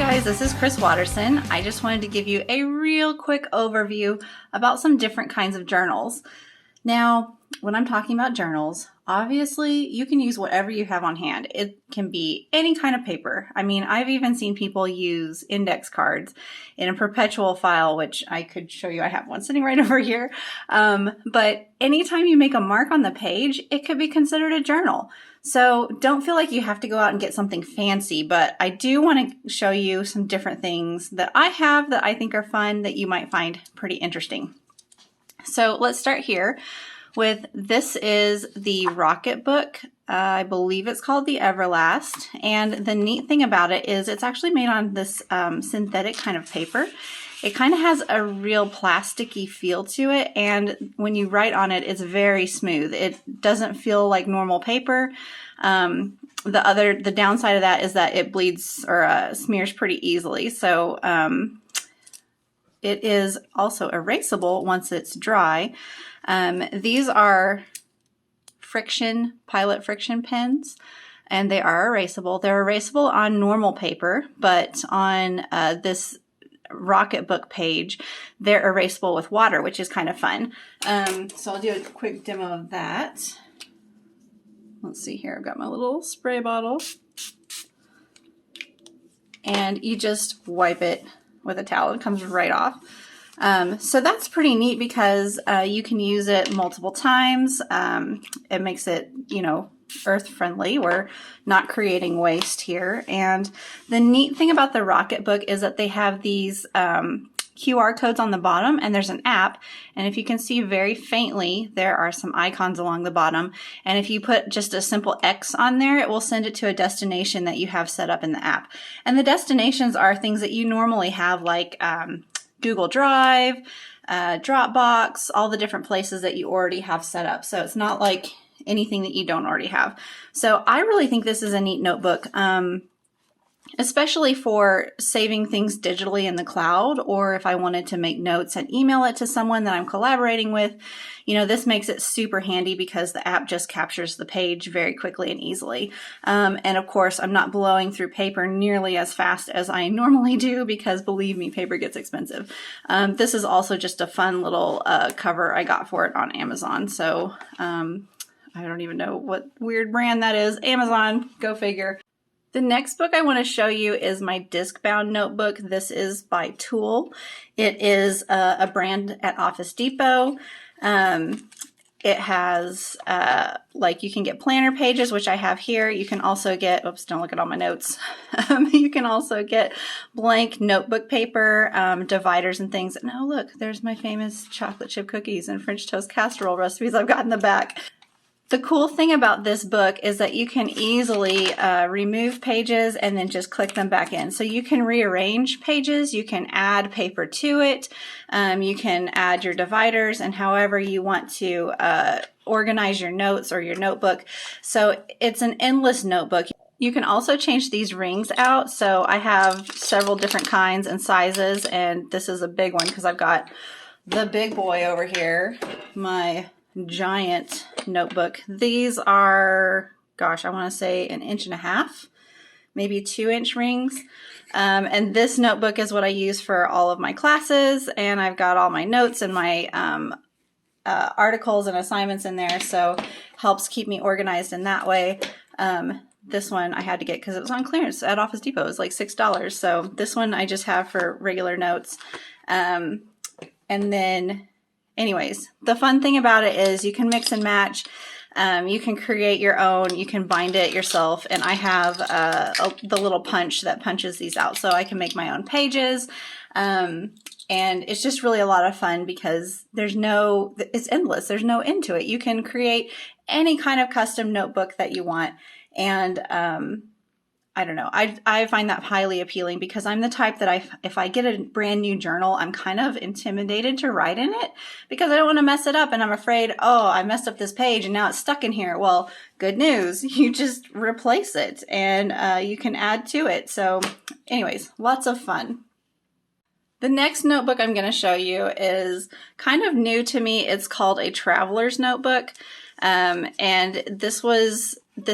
guys, this is Chris Watterson. I just wanted to give you a real quick overview about some different kinds of journals. Now, when I'm talking about journals, obviously you can use whatever you have on hand. It can be any kind of paper. I mean, I've even seen people use index cards in a perpetual file, which I could show you. I have one sitting right over here. But anytime you make a mark on the page, it could be considered a journal. So don't feel like you have to go out and get something fancy, but I do want to show you some different things that I have that I think are fun that you might find pretty interesting. So let's start here with, this is the Rocketbook. I believe it's called the Everlast. And the neat thing about it is it's actually made on this synthetic kind of paper. It kind of has a real plasticky feel to it, and when you write on it, it's very smooth. It doesn't feel like normal paper. The downside of that is that it bleeds or smears pretty easily. So it is also erasable once it's dry. These are Pilot friction pens, and they are erasable. They're erasable on normal paper, but on this Rocketbook page, they're erasable with water, which is kind of fun. So I'll do a quick demo of that. Let's see here. I've got my little spray bottle, and you just wipe it with a towel. It comes right off. So that's pretty neat because you can use it multiple times. It makes it, earth friendly. We're not creating waste here. And the neat thing about the Rocketbook is that they have these QR codes on the bottom, and there's an app. And if you can see very faintly, there are some icons along the bottom. And if you put just a simple X on there, it will send it to a destination that you have set up in the app. And the destinations are things that you normally have, like Google Drive, Dropbox, all the different places that you already have set up. So it's not like anything that you don't already have. So I really think this is a neat notebook, especially for saving things digitally in the cloud, or if I wanted to make notes and email it to someone that I'm collaborating with. This makes it super handy because the app just captures the page very quickly and easily. And of course, I'm not blowing through paper nearly as fast as I normally do because, believe me, paper gets expensive. This is also just a fun little cover I got for it on Amazon. So I don't even know what weird brand that is. Amazon, go figure. The next book I want to show you is my discbound notebook. This is by Tool. It is a brand at Office Depot. It has, you can get planner pages, which I have here. You can also get, oops, don't look at all my notes. You can also get blank notebook paper, dividers and things. And oh, look, there's my famous chocolate chip cookies and French toast casserole recipes I've got in the back. The cool thing about this book is that you can easily remove pages and then just click them back in. So you can rearrange pages, you can add paper to it, you can add your dividers and however you want to organize your notes or your notebook. So it's an endless notebook. You can also change these rings out. So I have several different kinds and sizes, and this is a big one because I've got the big boy over here, my giant notebook. These are, gosh, I want to say 1.5 inches, maybe 2-inch rings. And this notebook is what I use for all of my classes, and I've got all my notes and my articles and assignments in there, so helps keep me organized in that way. This one I had to get because it was on clearance at Office Depot. It was like $6. So this one I just have for regular notes. And then anyways, the fun thing about it is you can mix and match. You can create your own, you can bind it yourself, and I have the little punch that punches these out, so I can make my own pages. And it's just really a lot of fun because it's endless. There's no end to it. You can create any kind of custom notebook that you want. And I don't know. I find that highly appealing because I'm the type that if I get a brand new journal, I'm kind of intimidated to write in it because I don't want to mess it up, and I'm afraid, oh, I messed up this page and now it's stuck in here. Well, good news. You just replace it and you can add to it. So anyways, lots of fun. The next notebook I'm going to show you is kind of new to me. It's called a traveler's notebook. And this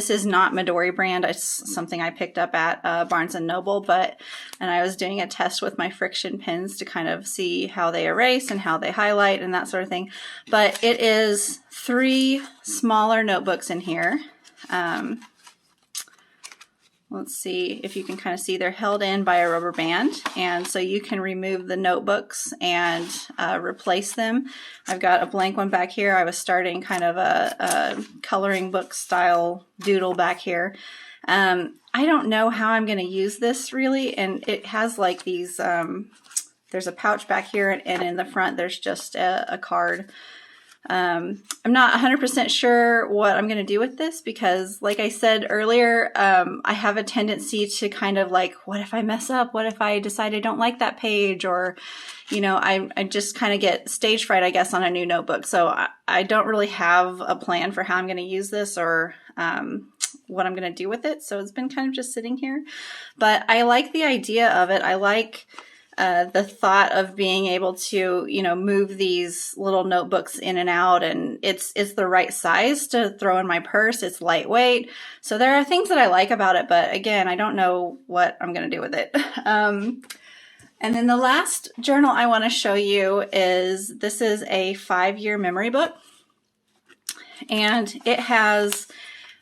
is not Midori brand. It's something I picked up at Barnes & Noble, and I was doing a test with my friction pens to kind of see how they erase and how they highlight and that sort of thing. But it is 3 smaller notebooks in here. Let's see if you can kind of see they're held in by a rubber band, and so you can remove the notebooks and replace them. I've got a blank one back here. I was starting kind of a coloring book style doodle back here. I don't know how I'm going to use this really, and it has like these, there's a pouch back here, and in the front there's just a card. I'm not 100% sure what I'm going to do with this because, like I said earlier, I have a tendency to kind of like, what if I mess up? What if I decide I don't like that page? Or, you know, I just kind of get stage fright, I guess, on a new notebook. So I don't really have a plan for how I'm going to use this or what I'm going to do with it. So it's been kind of just sitting here. But I like the idea of it. I like the thought of being able to, you know, move these little notebooks in and out, and it's the right size to throw in my purse. It's lightweight. So there are things that I like about it, but again, I don't know what I'm going to do with it. And then the last journal I want to show you is, this is a 5-year memory book, and it has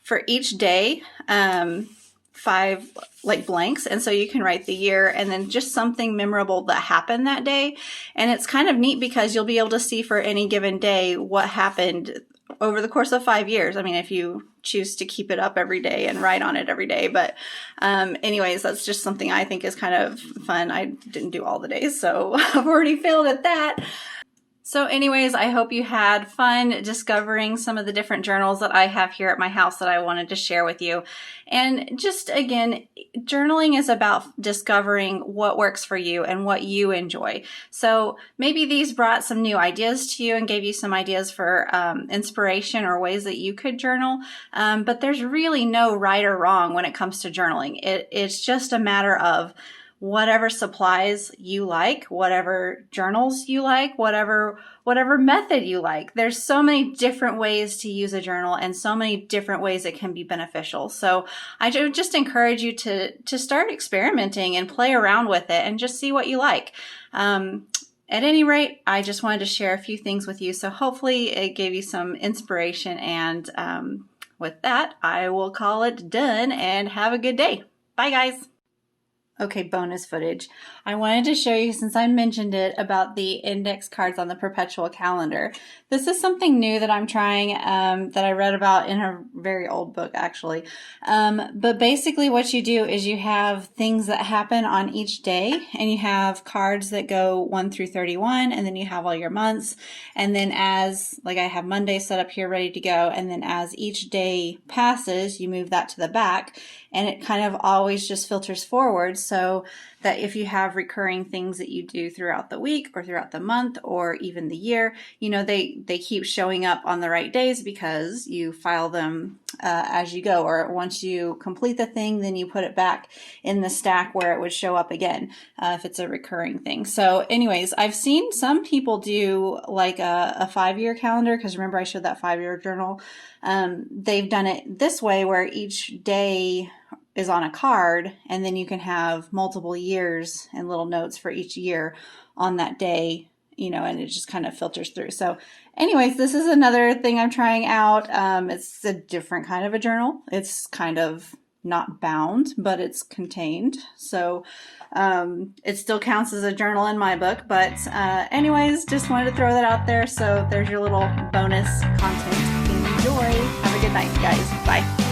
for each day, 5 like blanks, and so you can write the year and then just something memorable that happened that day. And it's kind of neat because you'll be able to see for any given day what happened over the course of 5 years. I mean, if you choose to keep it up every day and write on it every day, but anyways, that's just something I think is kind of fun. I didn't do all the days, so I've already failed at that. So anyways, I hope you had fun discovering some of the different journals that I have here at my house that I wanted to share with you. And just again, journaling is about discovering what works for you and what you enjoy. So maybe these brought some new ideas to you and gave you some ideas for inspiration or ways that you could journal. But there's really no right or wrong when it comes to journaling. It's just a matter of whatever supplies you like, whatever journals you like, whatever method you like. There's so many different ways to use a journal and so many different ways it can be beneficial. So I would just encourage you to start experimenting and play around with it and just see what you like. At any rate, I just wanted to share a few things with you. So hopefully it gave you some inspiration, and with that, I will call it done and have a good day. Bye guys. Okay, bonus footage. I wanted to show you, since I mentioned it, about the index cards on the perpetual calendar. This is something new that I'm trying, that I read about in a very old book, actually. But basically what you do is you have things that happen on each day, and you have cards that go 1 through 31, and then you have all your months. And then as, like I have Monday set up here ready to go, and then as each day passes, you move that to the back, and it kind of always just filters forward, so that if you have recurring things that you do throughout the week or throughout the month or even the year, you know, they keep showing up on the right days because you file them as you go, or once you complete the thing, then you put it back in the stack where it would show up again if it's a recurring thing. So anyways, I've seen some people do like a 5-year calendar, because remember I showed that 5-year journal. They've done it this way where each day is on a card, and then you can have multiple years and little notes for each year on that day, you know, and it just kind of filters through. So anyways, this is another thing I'm trying out. It's a different kind of a journal. It's kind of not bound, but it's contained. So it still counts as a journal in my book. But anyways, just wanted to throw that out there. So there's your little bonus content. Enjoy. Have a good night, guys. Bye.